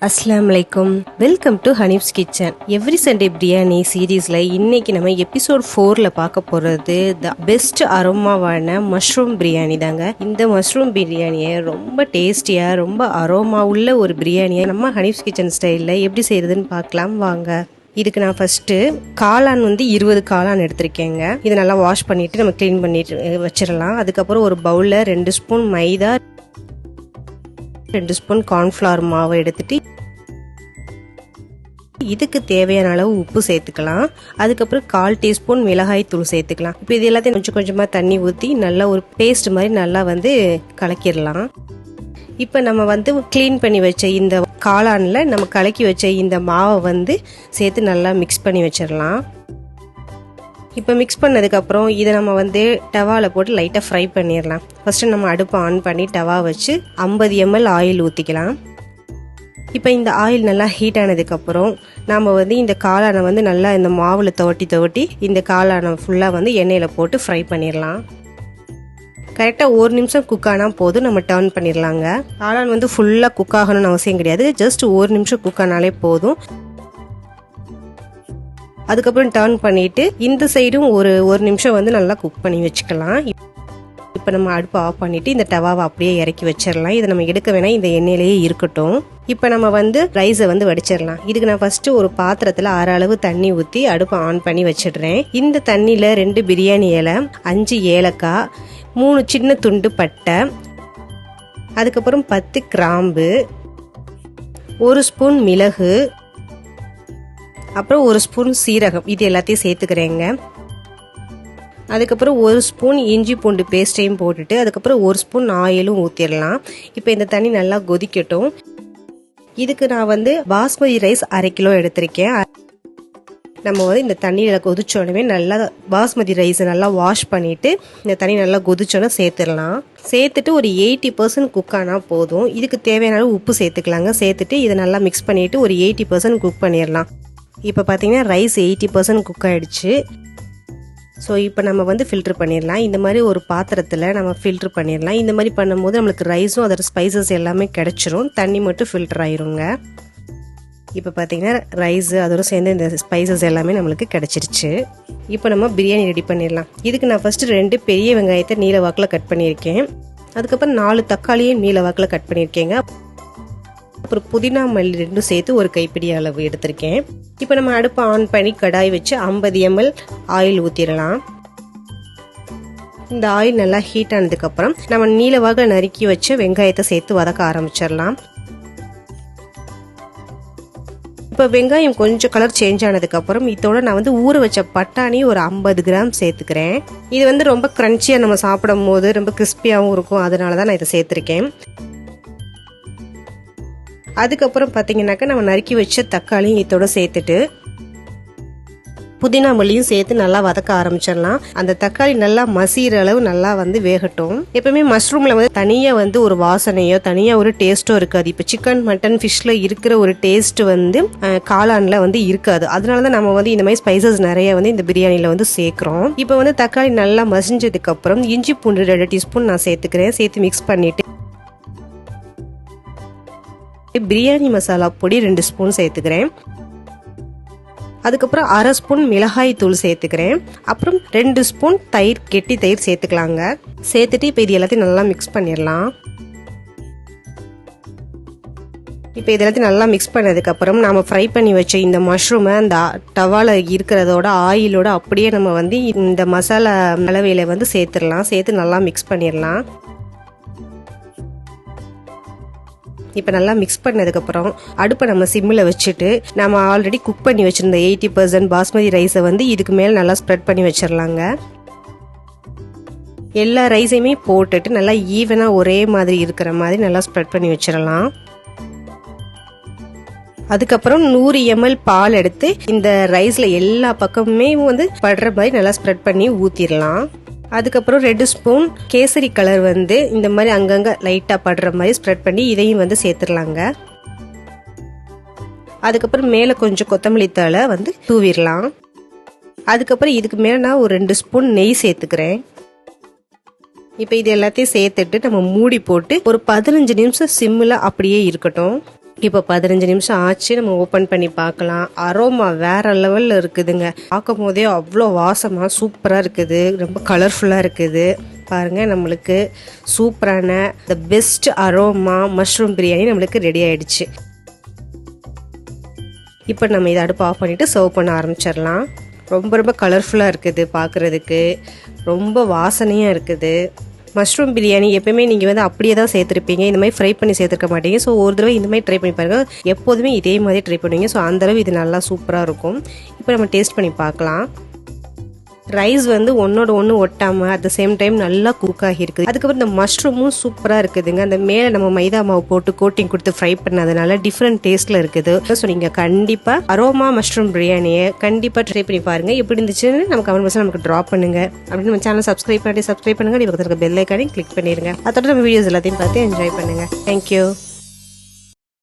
Assalamualaikum. Welcome to HANIF'S KITCHEN. Every Sunday Biryani சீரீஸ்ல இன்னைக்கு நம்ம எபிசோட் 4ல பார்க்க போறது தி பெஸ்ட் அரோமாவான மஷ்ரூம் பிரியாணி தாங்க. இந்த மஷ்ரூம் பிரியாணியை ரொம்ப டேஸ்டியா ரொம்ப அரோமா உள்ள ஒரு பிரியாணியை நம்ம HANIF'S KITCHEN ஸ்டைல்ல எப்படி செய்யறதுன்னு பார்க்கலாம் வாங்க. இதுக்கு நான் ஃபர்ஸ்ட் காளான் 20 காளான் எடுத்திருக்கேங்க. இதை நல்லா வாஷ் பண்ணிட்டு நம்ம க்ளீன் பண்ணிட்டு வச்சிடலாம். அதுக்கப்புறம் ஒரு பவுல்ல 2 ஸ்பூன் மைதா 2 ஸ்பூன் கார்ன்ஃப்ளவர் மாவு எடுத்துட்டு இதுக்கு தேவையான அளவு உப்பு சேர்த்துக்கலாம். அதுக்கப்புறம் 1/4 டீஸ்பூன் மிளகாய் தூள் சேர்த்துக்கலாம். இப்போ இது எல்லாத்தையும் கொஞ்சம் கொஞ்சமாக தண்ணி ஊற்றி நல்லா ஒரு பேஸ்ட் மாதிரி நல்லா கலக்கிடலாம். இப்போ நம்ம க்ளீன் பண்ணி வச்ச இந்த காளானில் நம்ம கலக்கி வச்ச இந்த மாவை சேர்த்து நல்லா மிக்ஸ் பண்ணி வச்சிடலாம். இப்போ மிக்ஸ் பண்ணதுக்கப்புறம் இதை நம்ம டவாவில் போட்டு லைட்டாக ஃப்ரை பண்ணிடலாம். ஃபஸ்ட்டு நம்ம அடுப்பை ஆன் பண்ணி டவா வச்சு 50 ml ஆயில் ஊற்றிக்கலாம். இப்போ இந்த ஆயில் நல்லா ஹீட் ஆனதுக்கப்புறம் நாம் இந்த காளானை நல்லா இந்த மாவில் துவட்டி இந்த காளானை ஃபுல்லாக எண்ணெயில் போட்டு ஃப்ரை பண்ணிடலாம். கரெக்டாக 1 நிமிஷம் குக் ஆனால் போதும், நம்ம டர்ன் பண்ணிடலாங்க. காளான் ஃபுல்லாக குக் ஆகணும்னு அவசியம் கிடையாது, ஜஸ்ட் 1 நிமிஷம் குக் ஆனாலே போதும். அதுக்கப்புறம் டர்ன் பண்ணிட்டு இந்த சைடும் ஒரு நிமிஷம் நல்லா குக் பண்ணி வச்சுக்கலாம். இப்போ நம்ம அடுப்பு ஆஃப் பண்ணிட்டு இந்த டவாவை அப்படியே இறக்கி வச்சிடலாம். இதை நம்ம எடுக்க வேணாம், இந்த எண்ணெயிலேயே இருக்கட்டும். இப்போ நம்ம ரைஸை வடிச்சிடலாம். இதுக்கு நான் ஃபர்ஸ்ட் ஒரு பாத்திரத்தில் 6 அளவு தண்ணி ஊற்றி அடுப்பை ஆன் பண்ணி வச்சிடுறேன். இந்த தண்ணியில் 2 பிரியாணி இலை, 5 ஏலக்காய், 3 சின்ன துண்டு பட்டை, அதுக்கப்புறம் 10 கிராம்பு, 1 ஸ்பூன் மிளகு, அப்புறம் 1 ஸ்பூன் சீரகம், இது எல்லாத்தையும் சேர்த்துக்கிறேங்க. அதுக்கப்புறம் 1 ஸ்பூன் இஞ்சி பூண்டு பேஸ்ட்டையும் போட்டுட்டு அதுக்கப்புறம் 1 ஸ்பூன் ஆயிலும் ஊற்றிடலாம். இப்போ இந்த தண்ணி நல்லா கொதிக்கட்டும். இதுக்கு நான் பாஸ்மதி ரைஸ் 1/2 கிலோ எடுத்திருக்கேன். நம்ம இந்த தண்ணியில் கொதிச்சோடனே நல்லா பாஸ்மதி ரைஸை நல்லா வாஷ் பண்ணிவிட்டு இந்த தண்ணி நல்லா கொதிச்சோன்னே சேர்த்துடலாம். சேர்த்துட்டு ஒரு 80% குக் ஆனால் போதும். இதுக்கு தேவையான அளவு உப்பு சேர்த்துக்கலாங்க. சேர்த்துட்டு இதை நல்லா மிக்ஸ் பண்ணிவிட்டு ஒரு 80% குக் பண்ணிடலாம். இப்போ பார்த்தீங்கன்னா ரைஸ் 80% குக் ஆகிடுச்சு. ஸோ இப்போ நம்ம ஃபில்ட்ரு பண்ணிடலாம். இந்த மாதிரி ஒரு பாத்திரத்தில் நம்ம ஃபில்ட்ரு பண்ணிடலாம். இந்த மாதிரி பண்ணும்போது நம்மளுக்கு ரைஸும் அதோட ஸ்பைசஸ் எல்லாமே கிடச்சிரும், தண்ணி மட்டும் ஃபில்டர் ஆயிருங்க. இப்போ பார்த்தீங்கன்னா ரைஸு அதோட சேர்ந்து இந்த ஸ்பைசஸ் எல்லாமே நம்மளுக்கு கிடச்சிருச்சு. இப்போ நம்ம பிரியாணி ரெடி பண்ணிடலாம். இதுக்கு நான் ஃபஸ்ட்டு 2 பெரிய வெங்காயத்தை நீல வாக்கில் கட் பண்ணியிருக்கேன். அதுக்கப்புறம் 4 தக்காளியும் நீல வாக்கில் கட் பண்ணியிருக்கேங்க. அப்புறம் புதினா மல்லி 2 சேர்த்து ஒரு கைப்பிடி அளவு எடுத்திருக்கேன். இப்போ நம்ம அடுப்பை ஆன் பண்ணி கடாய் வச்சு 50 ml ஆயில் ஊற்றிடலாம். இந்த ஆயில் நல்லா ஹீட் ஆனதுக்கப்புறம் நம்ம நீளவாக நறுக்கி வச்சு வெங்காயத்தை சேர்த்து வதக்க ஆரம்பிச்சிடலாம். இப்போ வெங்காயம் கொஞ்சம் கலர் சேஞ்ச் ஆனதுக்கப்புறம் இதோட நான் ஊற வச்ச பட்டாணி ஒரு 50 கிராம் சேர்த்துக்கிறேன். இது ரொம்ப கிரன்ச்சியாக நம்ம சாப்பிடும் போது ரொம்ப கிறிஸ்பியாகவும் இருக்கும், அதனால தான் நான் இதை சேர்த்துருக்கேன். அதுக்கப்புறம் பார்த்தீங்கன்னாக்கா நம்ம நறுக்கி வச்ச தக்காளியும் இதோட சேர்த்துட்டு புதினா மல்லியும் சேர்த்து நல்லா வதக்க ஆரம்பிச்சிடலாம். அந்த தக்காளி நல்லா மசிகிற அளவு நல்லா வேகட்டும். எப்பவுமே மஷ்ரூம்ல தனியாக ஒரு வாசனையோ தனியாக ஒரு டேஸ்ட்டோ இருக்காது. இப்போ சிக்கன் மட்டன் ஃபிஷ்ல இருக்கிற ஒரு டேஸ்ட் காளான்ல இருக்காது. அதனால தான் நம்ம இந்த மாதிரி ஸ்பைசஸ் நிறைய இந்த பிரியாணியில் சேர்க்குறோம். இப்போ தக்காளி நல்லா மசிஞ்சதுக்கு அப்புறம் இஞ்சி பூண்டு 2 டீஸ்பூன் நான் சேர்த்துக்கிறேன். சேர்த்து மிக்ஸ் பண்ணிட்டு பிரியாணி மசாலா பொடி 2 ஸ்பூன் சேர்த்துக்கிறேன். அதுக்கப்புறம் 1/2 ஸ்பூன் மிளகாய் தூள் சேர்த்துக்கிறேன். அப்புறம் 2 ஸ்பூன் தயிர், கெட்டி தயிர் சேர்த்துக்கலாங்க. சேர்த்துட்டு இப்போ இது எல்லாத்தையும் நல்லா மிக்ஸ் பண்ணிடலாம். இப்போ இது எல்லாத்தையும் நல்லா மிக்ஸ் பண்ணதுக்கப்புறம் நம்ம ஃப்ரை பண்ணி வச்ச இந்த மஷ்ரூமை அந்த டவால இருக்கிறதோட ஆயிலோட அப்படியே நம்ம இந்த மசாலா கலவையில சேர்த்துடலாம். சேர்த்து நல்லா மிக்ஸ் பண்ணிடலாம். இப்போ நல்லா மிக்ஸ் பண்ணதுக்கப்புறம் அடுப்பை நம்ம சிம்மில் வச்சுட்டு நம்ம ஆல்ரெடி குக் பண்ணி வச்சுருந்த 80% பாஸ்மதி ரைஸை இதுக்கு மேலே நல்லா ஸ்ப்ரெட் பண்ணி வச்சிடலாங்க. எல்லா ரைஸையுமே போட்டுட்டு நல்லா ஈவனாக ஒரே மாதிரி இருக்கிற மாதிரி நல்லா ஸ்ப்ரெட் பண்ணி வச்சிடலாம். அதுக்கப்புறம் 100 ml பால் எடுத்து இந்த ரைஸில் எல்லா பக்கமுமே படுற மாதிரி நல்லா ஸ்ப்ரெட் பண்ணி ஊற்றிடலாம். அதுக்கப்புறம் 2 ஸ்பூன் கேசரி கலர் இந்த மாதிரி அங்கங்கே லைட்டாக படுற மாதிரி ஸ்ப்ரெட் பண்ணி இதையும் சேர்த்துடலாங்க. அதுக்கப்புறம் மேலே கொஞ்சம் கொத்தமல்லி தழை தூவிடலாம். அதுக்கப்புறம் இதுக்கு மேலே நான் ஒரு 2 ஸ்பூன் நெய் சேர்த்துக்கிறேன். இப்போ இது எல்லாத்தையும் சேர்த்துட்டு நம்ம மூடி போட்டு ஒரு 15 நிமிஷம் சிம்மில் அப்படியே இருக்கட்டும். இப்போ 15 நிமிஷம் ஆச்சு. நம்ம ஓப்பன் பண்ணி பார்க்கலாம். அரோமா வேற லெவலில் இருக்குதுங்க. பார்க்கும் போதே அவ்வளோ வாசமாக சூப்பராக இருக்குது. ரொம்ப கலர்ஃபுல்லாக இருக்குது. பாருங்கள், நம்மளுக்கு சூப்பரான the best aroma mushroom biryani நம்மளுக்கு ரெடி ஆயிடுச்சு. இப்போ நம்ம இதை அடுப்பு ஆஃப் பண்ணிவிட்டு சர்வ் பண்ண ஆரம்பிச்சிடலாம். ரொம்ப ரொம்ப கலர்ஃபுல்லாக இருக்குது, பார்க்குறதுக்கு ரொம்ப வாசனையாக இருக்குது. மஷ்ரூம் பிரியாணி எப்பயுமே நீங்கள் வந்து அப்படியே தான் சேர்த்துருப்பீங்க, இந்த மாதிரி ஃப்ரை பண்ணி சேர்த்துருக்க மாட்டீங்க. ஸோ ஒரு தடவை இந்த மாதிரி ட்ரை பண்ணி பாருங்கள். எப்போதுமே இதே மாதிரி ட்ரை பண்ணுவீங்க. ஸோ அந்தளவு இது நல்லா சூப்பராக இருக்கும். இப்போ நம்ம டேஸ்ட் பண்ணி பார்க்கலாம். ரைஸ் வந்து ஒன்னோட ஒன்று ஒட்டாமல் அட் த சேம் டைம் நல்லா குக் ஆகியிருக்குது. அதுக்கப்புறம் இந்த மஷ்ரூமும் சூப்பராக இருக்குதுங்க. அந்த மேலே நம்ம மைதா மாவு போட்டு கோட்டிங் கொடுத்து ஃப்ரை பண்ணதுனால டிஃப்ரெண்ட் டேஸ்ட்டில் இருக்குது. ஸோ நீங்கள் கண்டிப்பாக அரோமா மஷ்ரூம் பிரியாணியை கண்டிப்பாக ட்ரை பண்ணி பாருங்கள். எப்படி இருந்துச்சுன்னு நம்ம கமெண்ட் பாக்ஸில் நமக்கு ட்ராப் பண்ணுங்கள். அப்படின்னு நம்ம சேனல் சப்ஸ்கிரைப் பண்ணுங்கள். பெல் ஐக்கானையும் கிளிக் பண்ணிடுங்க. அதோட நம்ம வீடியோஸ் எல்லாத்தையும் பார்த்து என்ஜாய் பண்ணுங்கள். தேங்க்யூ.